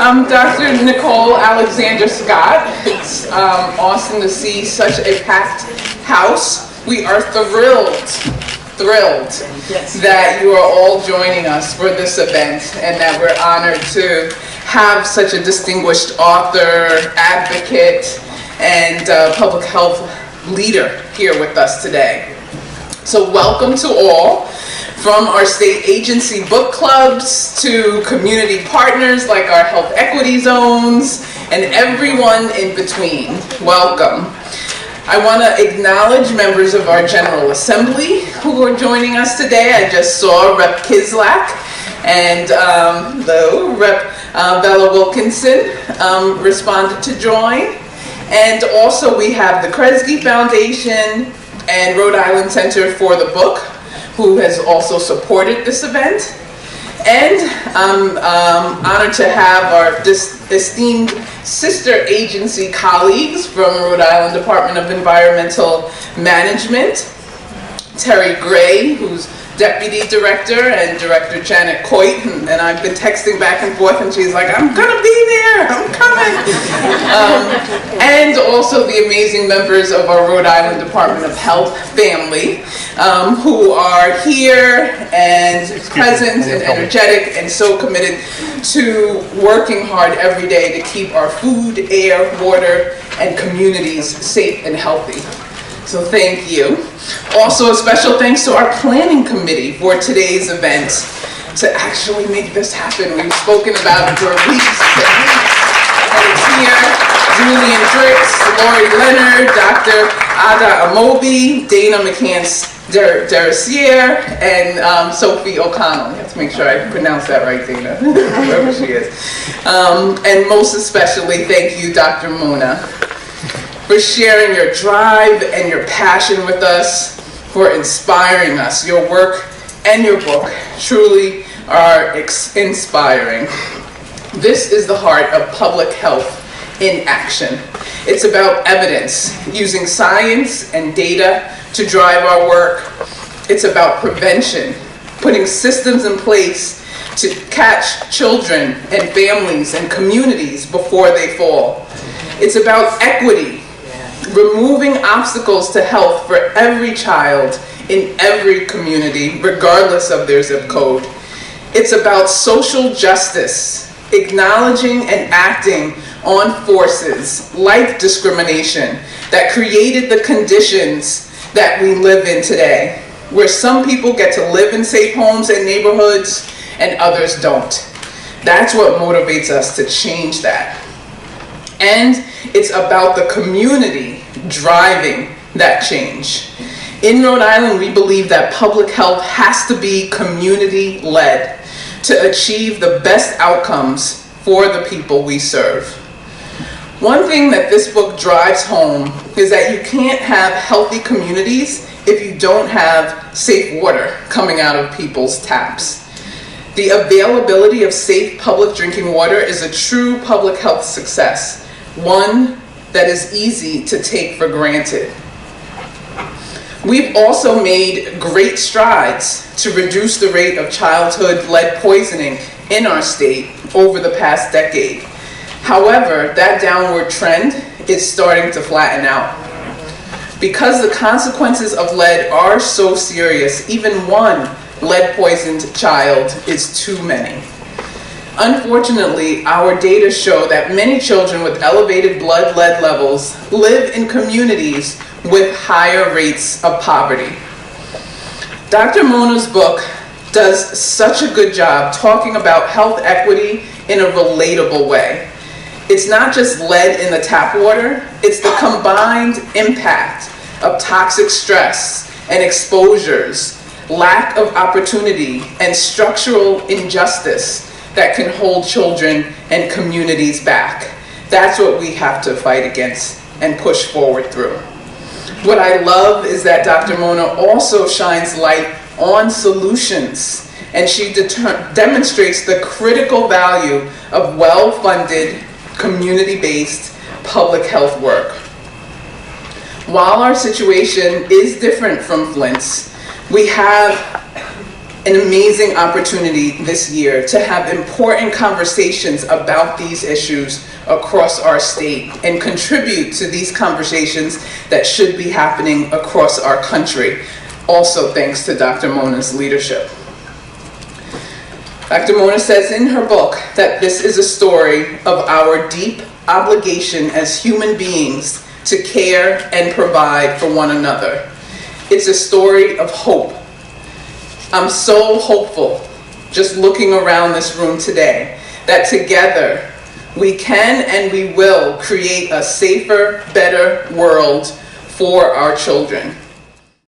I'm Dr. Nicole Alexander Scott. It's awesome to see such a packed house. We are thrilled that you are all joining us for this event, and that we're honored to have such a distinguished author, advocate, and public health leader here with us today. So welcome to all, from our state agency book clubs to community partners like our health equity zones and everyone in between. Welcome. I want to acknowledge members of our General Assembly who are joining us today. I just saw Rep. Kislak and Rep. Bella Wilkinson responded to join. And also we have the Kresge Foundation and Rhode Island Center for the Book, who has also supported this event. And I'm honored to have our esteemed sister agency colleagues from Rhode Island Department of Environmental Management, Terry Gray, who's Deputy Director, and Director Janet Coit, and I've been texting back and forth, and she's like, I'm gonna be there, I'm coming. And also the amazing members of our Rhode Island Department of Health family, who are here and present and energetic and so committed to working hard every day to keep our food, air, water, and communities safe and healthy. So thank you. Also a special thanks to our planning committee for today's event to actually make this happen. We've spoken about it for weeks and it's here. Julian Drix, Lori Leonard, Dr. Ada Amobi, Dana McCann-Derisier, and Sophie O'Connell. You have to make sure I pronounce that right, Dana, whoever she is. And most especially, thank you, Dr. Mona, for sharing your drive and your passion with us, for inspiring us. Your work and your book truly are inspiring. This is the heart of public health in action. It's about evidence, using science and data to drive our work. It's about prevention, putting systems in place to catch children and families and communities before they fall. It's about equity, removing obstacles to health for every child in every community, regardless of their zip code. It's about social justice, acknowledging and acting on forces like discrimination that created the conditions that we live in today, where some people get to live in safe homes and neighborhoods and others don't. That's what motivates us to change that. And it's about the community driving that change. In Rhode Island, we believe that public health has to be community-led to achieve the best outcomes for the people we serve. One thing that this book drives home is that you can't have healthy communities if you don't have safe water coming out of people's taps. The availability of safe public drinking water is a true public health success, one that is easy to take for granted. We've also made great strides to reduce the rate of childhood lead poisoning in our state over the past decade. However, that downward trend is starting to flatten out. Because the consequences of lead are so serious, even one lead-poisoned child is too many. Unfortunately, our data show that many children with elevated blood lead levels live in communities with higher rates of poverty. Dr. Mona's book does such a good job talking about health equity in a relatable way. It's not just lead in the tap water, it's the combined impact of toxic stress and exposures, lack of opportunity, and structural injustice that can hold children and communities back. That's what we have to fight against and push forward through. What I love is that Dr. Mona also shines light on solutions, and she demonstrates the critical value of well-funded, community-based public health work. While our situation is different from Flint's, we have an amazing opportunity this year to have important conversations about these issues across our state and contribute to these conversations that should be happening across our country. Also thanks to Dr. Mona's leadership. Dr. Mona says in her book that this is a story of our deep obligation as human beings to care and provide for one another. It's a story of hope. I'm so hopeful, just looking around this room today, that together we can and we will create a safer, better world for our children.